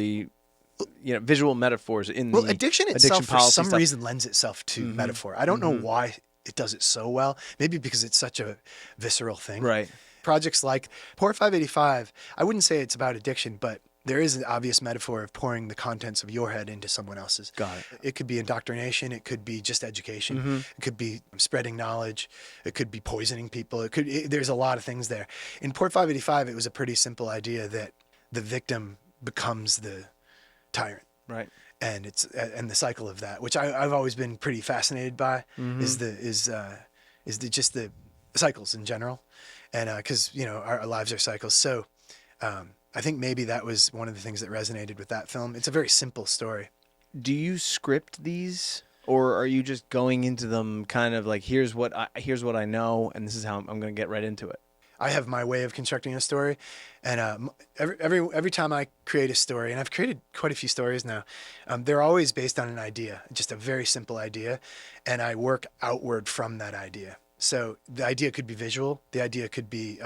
metaphors in the addiction itself for some reason lends itself to metaphor. I don't know why it does it so well. Maybe because it's such a visceral thing. Right. Projects like Poor 585, I wouldn't say it's about addiction, but there is an obvious metaphor of pouring the contents of your head into someone else's. Got it. It could be indoctrination. It could be just education. It could be spreading knowledge. It could be poisoning people. There's a lot of things there. In Poor 585, it was a pretty simple idea that the victim becomes the tyrant. Right. And the cycle of that, which I've always been pretty fascinated by, is the cycles in general. And because our lives are cycles, so I think maybe that was one of the things that resonated with that film. It's a very simple story. Do you script these, or are you just going into them kind of like here's what I know, and this is how I'm going to get right into it? I have my way of constructing a story, and every time I create a story, and I've created quite a few stories now, they're always based on an idea, just a very simple idea, and I work outward from that idea. So the idea could be visual. The idea could be,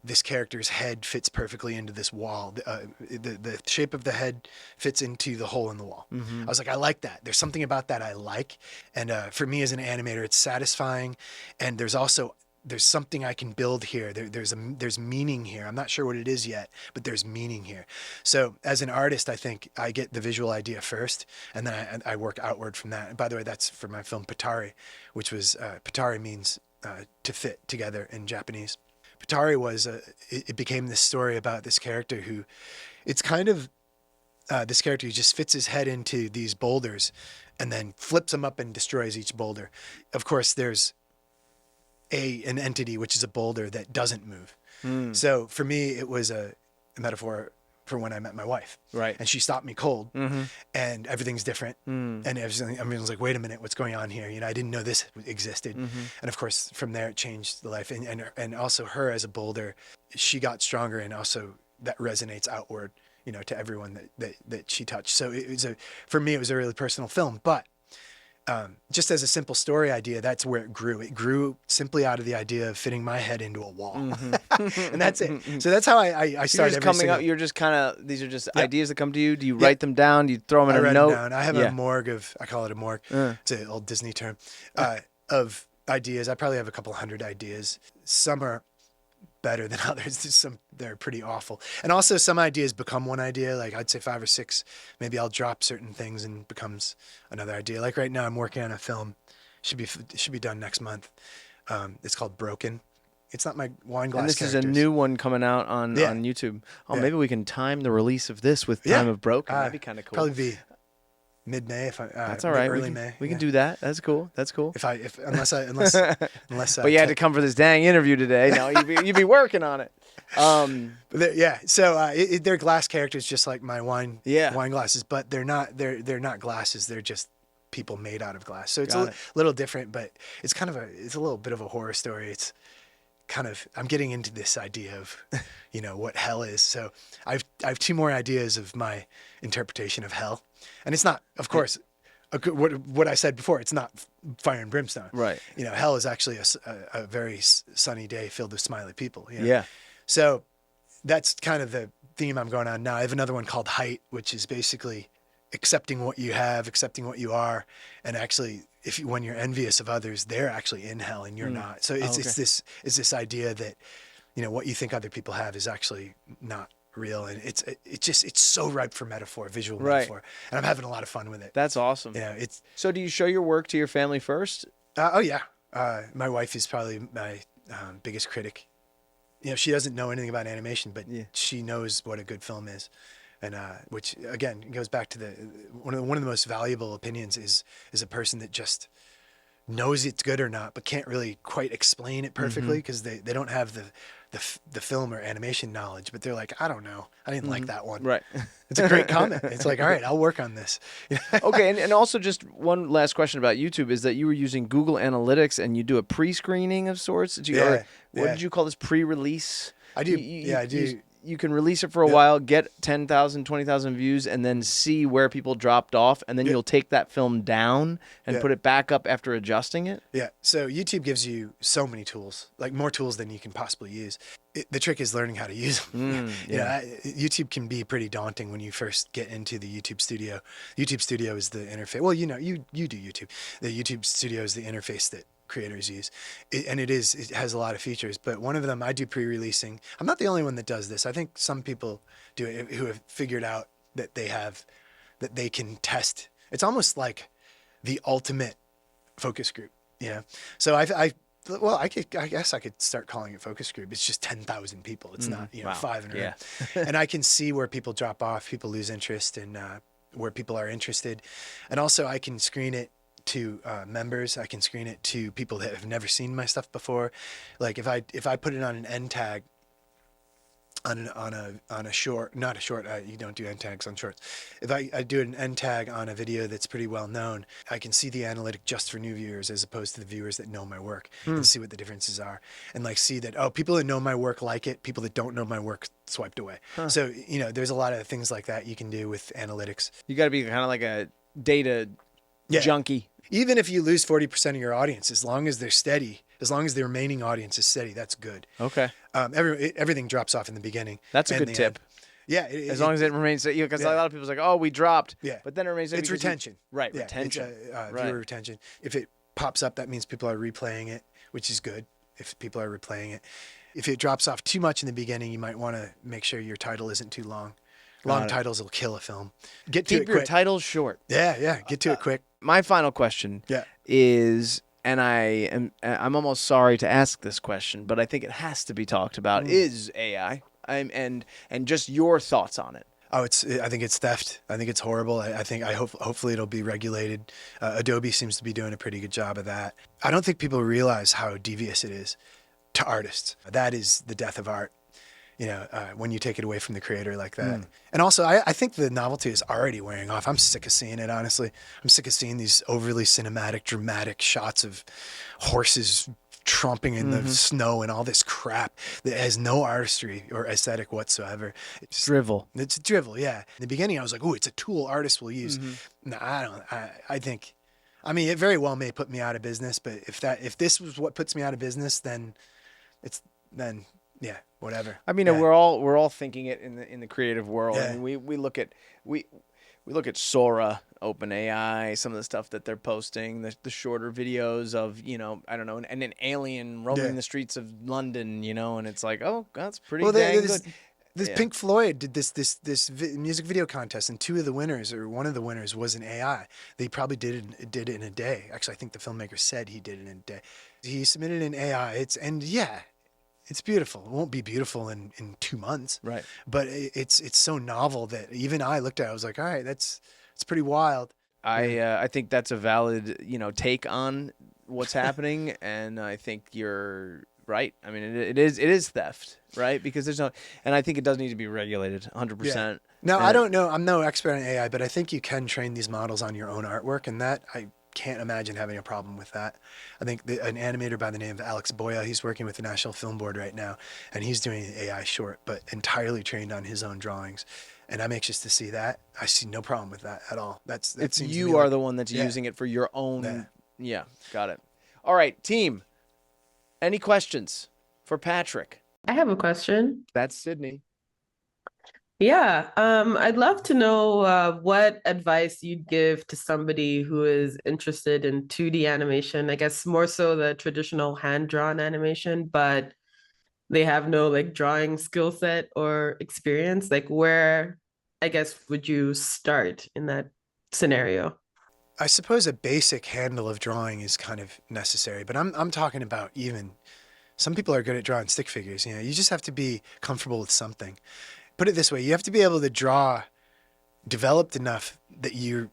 this character's head fits perfectly into this wall. The shape of the head fits into the hole in the wall. I was like, I like that. There's something about that I like. And for me as an animator, it's satisfying. And there's something I can build here. There's meaning here. I'm not sure what it is yet, but there's meaning here. So as an artist, I think I get the visual idea first, and then I work outward from that. And by the way, that's for my film Patari, which was, Patari means to fit together in Japanese. Patari was, it became this story about this character who, it's kind of this character who just fits his head into these boulders and then flips them up and destroys each boulder. Of course, there's an entity, which is a boulder that doesn't move. So for me, it was a metaphor for when I met my wife. Right. And she stopped me cold, and everything's different. And everyone's like, wait a minute, what's going on here? I didn't know this existed. And of course, from there, it changed the life. And also her as a boulder, she got stronger, and also that resonates outward, to everyone that she touched. So for me, it was a really personal film, but just as a simple story idea, that's where it grew. It grew simply out of the idea of fitting my head into a wall. And that's it. So that's how I started. You're just kind of, these are just ideas that come to you. Do you write them down? Do you throw them in a note? I have a morgue I call it a morgue. It's an old Disney term, of ideas. I probably have a couple hundred ideas. Some are better than others. They're pretty awful. And also some ideas become one idea. Like I'd say 5 or 6, maybe I'll drop certain things and becomes another idea. Like right now I'm working on a film. Should be done next month. It's called Broken. It's not my wine glass. And this characters. is a new one coming out on YouTube. Oh, maybe we can time the release of this with time of Broken. That'd be kind of cool. Probably be mid-May that's all right. Early May. We can do that. That's cool. Unless. But you had to come for this dang interview today. No, you'd be working on it. So they're glass characters, just like my wine glasses, but they're not glasses. They're just people made out of glass. So it's a little different, but it's a little bit of a horror story. It's I'm getting into this idea of, what hell is. So I have 2 more ideas of my interpretation of hell. And it's not, of course, what I said before, it's not fire and brimstone. Right. Hell is actually a very sunny day filled with smiley people. Yeah. So that's kind of the theme I'm going on now. I have another one called Height, which is basically accepting what you have, accepting what you are, and actually, when you're envious of others, they're actually in hell and you're not. So it's okay. it's this idea that, you know, what you think other people have is actually not real, and it's so ripe for metaphor, visual Right. metaphor, and I'm having a lot of fun with it. That's awesome. You know, it's So do you show your work to your family first? oh yeah. My wife is probably my biggest critic. You know, she doesn't know anything about animation, but Yeah. she knows what a good film is, and which again goes back to the one of the most valuable opinions is a person that just knows it's good or not, but can't really quite explain it perfectly because they don't have the film or animation knowledge. But they're like, I don't know, I didn't like that one. Right. It's a great comment. It's like, all right, I'll work on this. Okay, and also just one last question about YouTube is that you were using Google Analytics and you do a pre-screening of sorts. Did you, or what did you call this, pre-release? I do. I do. You can release it for a while, get 10,000, 20,000 views, and then see where people dropped off, and then you'll take that film down and put it back up after adjusting it? Yeah. So YouTube gives you so many tools, like more tools than you can possibly use. The trick is learning how to use them. YouTube can be pretty daunting when you first get into the YouTube Studio. YouTube Studio is the interface. Well, you know, you do YouTube. The YouTube Studio is the interface that creators use, it has a lot of features, but one of them I do pre-releasing. I'm not the only one that does this. I think some people do it who have figured out that they can test. It's almost like the ultimate focus group, you know. So I guess I could start calling it focus group. It's just 10,000 people. It's not, you know, 500. And I can see where people drop off, people lose interest, and where people are interested. And also I can screen it to members. I can screen it to people that have never seen my stuff before. Like if I put it on an end tag on a short, not a short, you don't do end tags on shorts. If I do an end tag on a video that's pretty well known, I can see the analytic just for new viewers as opposed to the viewers that know my work and see what the differences are, and like see that, oh, people that know my work like it, people that don't know my work swiped away. So, you know, there's a lot of things like that you can do with analytics. You got to be kind of like a data junkie. Even if you lose 40% of your audience, as long as they're steady, as long as the remaining audience is steady, that's good. Okay. Everything drops off in the beginning. That's a good tip. Yeah. As long as it remains, because a lot of people's like, oh, we dropped. Yeah. But then it remains. It's retention. Right. Yeah, retention. It's, viewer retention. If it pops up, that means people are replaying it, which is good. If people are replaying it. If it drops off too much in the beginning, you might want to make sure your title isn't too long. Long titles will kill a film. Keep your titles short. Yeah. Get to it quick. My final question is, and I'm almost sorry to ask this question, but I think it has to be talked about, is AI, and just your thoughts on it. Oh, I think it's theft. I think it's horrible. Hopefully it'll be regulated. Adobe seems to be doing a pretty good job of that. I don't think people realize how devious it is to artists. That is the death of art. You know, when you take it away from the creator like that. And also, I think the novelty is already wearing off. I'm sick of seeing it, honestly. I'm sick of seeing these overly cinematic, dramatic shots of horses tromping in the snow and all this crap that has no artistry or aesthetic whatsoever. It's drivel. It's drivel, yeah. In the beginning, I was like, oh, it's a tool artists will use. No, I don't. I mean, it very well may put me out of business, but if this was what puts me out of business, then yeah, whatever. I mean, we're all thinking it in the creative world. I mean, we look at Sora, OpenAI, some of the stuff that they're posting, the shorter videos of, you know, I don't know, and an alien roaming the streets of London, you know, and it's like, oh, that's pretty dang good. This Pink Floyd did this music video contest, and one of the winners was an AI. They probably did it in a day. Actually, I think the filmmaker said he did it in a day. He submitted an AI. It's beautiful. It won't be beautiful in 2 months. Right. But it's so novel that even I looked at it, I was like, all right, it's pretty wild. I think that's a valid, you know, take on what's happening, and I think you're right. I mean, it is theft, right? Because and I think it does need to be regulated 100%. Yeah. Now, I don't know. I'm no expert in AI, but I think you can train these models on your own artwork, and that I can't imagine having a problem with that. I think an animator by the name of Alex Boya, he's working with the National Film Board right now, and he's doing an AI short, but entirely trained on his own drawings. And I'm anxious to see that. I see no problem with that at all. You are the one that's using it for your own. Yeah, got it. All right, team. Any questions for Patrick? I have a question. That's Sydney. Yeah, I'd love to know what advice you'd give to somebody who is interested in 2D animation. I guess more so the traditional hand-drawn animation, but they have no like drawing skill set or experience. Like where, I guess, would you start in that scenario? I suppose a basic handle of drawing is kind of necessary, but I'm talking about even some people are good at drawing stick figures. You know, you just have to be comfortable with something. Put it this way, you have to be able to draw developed enough that you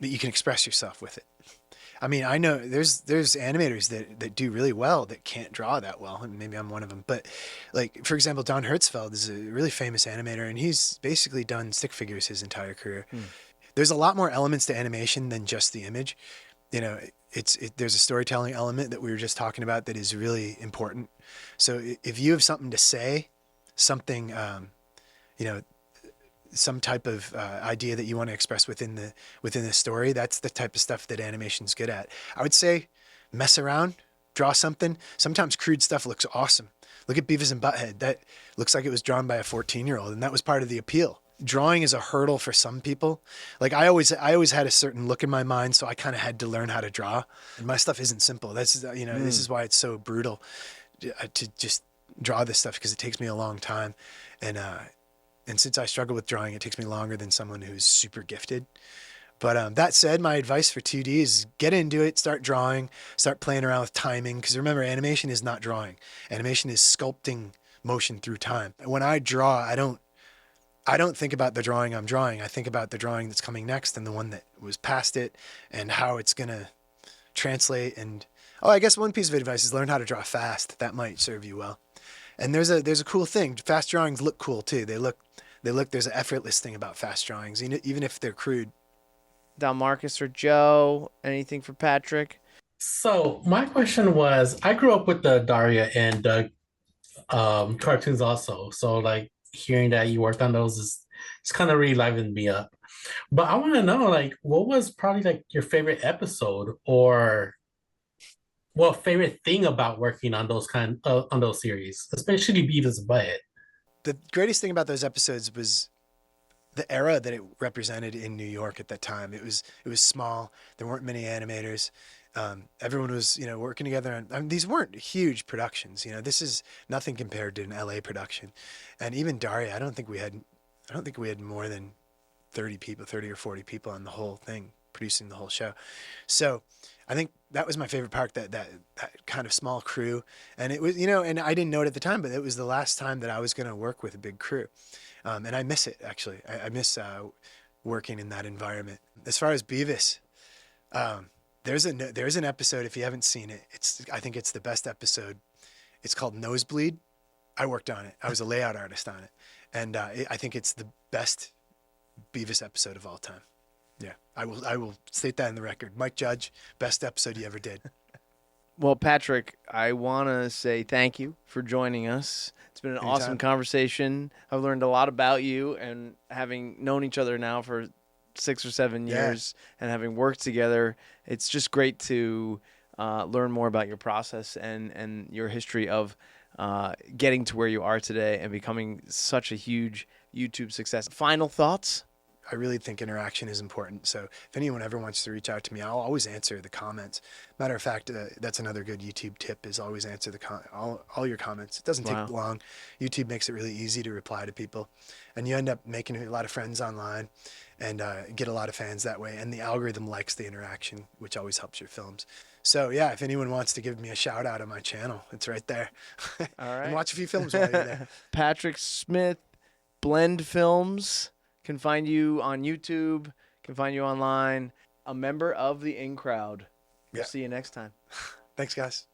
can express yourself with it. I mean, I know there's animators that do really well that can't draw that well, and maybe I'm one of them. But like for example, Don Hertzfeld is a really famous animator, and he's basically done stick figures his entire career. Hmm. There's a lot more elements to animation than just the image. You know, there's a storytelling element that we were just talking about that is really important. So if you have something to say, something, you know, some type of idea that you want to express within the story, that's the type of stuff that animation's good at. I would say mess around, draw something. Sometimes crude stuff looks awesome. Look at Beavis and Butthead. That looks like it was drawn by a 14-year-old, and that was part of the appeal. Drawing is a hurdle for some people. Like I always had a certain look in my mind, so I kind of had to learn how to draw. And my stuff isn't simple. That's this is why it's so brutal to just draw this stuff because it takes me a long time, and since I struggle with drawing, it takes me longer than someone who's super gifted. But that said, my advice for 2D is get into it, start drawing, start playing around with timing. Because remember, animation is not drawing. Animation is sculpting motion through time. When I draw, I don't think about the drawing I'm drawing. I think about the drawing that's coming next and the one that was past it and how it's gonna translate. And I guess one piece of advice is learn how to draw fast. That might serve you well. And there's a cool thing. Fast drawings look cool too. There's an effortless thing about fast drawings, even if they're crude. Don Marcus or Joe, anything for Patrick? So my question was, I grew up with the Daria and Doug cartoons also. So like hearing that you worked on those is it's kind of really livened me up. But I want to know like what was probably like your favorite episode or what favorite thing about working on those on those series, especially Beavis and Butthead. The greatest thing about those episodes was the era that it represented in New York at that time. It was small. There weren't many animators. Everyone was working together. I mean, these weren't huge productions. This is nothing compared to an LA production. And even Daria, I don't think we had more than 30 people, 30 or 40 people on the whole thing producing the whole show. So I think that was my favorite part, that kind of small crew. And it was, and I didn't know it at the time, but it was the last time that I was going to work with a big crew. And I miss it, actually. I miss working in that environment. As far as Beavis, there's an episode, if you haven't seen it, I think it's the best episode. It's called Nosebleed. I worked on it. I was a layout artist on it. And I think it's the best Beavis episode of all time. Yeah, I will state that in the record. Mike Judge, best episode you ever did. Well, Patrick, I want to say thank you for joining us. It's been an awesome conversation. I've learned a lot about you, and having known each other now for 6 or 7 years and having worked together, it's just great to learn more about your process and your history of getting to where you are today and becoming such a huge YouTube success. Final thoughts? I really think interaction is important. So if anyone ever wants to reach out to me, I'll always answer the comments. Matter of fact, that's another good YouTube tip, is always answer all your comments. It doesn't take long. YouTube makes it really easy to reply to people. And you end up making a lot of friends online and get a lot of fans that way. And the algorithm likes the interaction, which always helps your films. So yeah, if anyone wants to give me a shout out on my channel, it's right there. All right. And watch a few films while you're there. Patrick Smith, Blend Films. Can find you on YouTube, can find you online, a member of the In Crowd. We'll see you next time. Thanks, guys.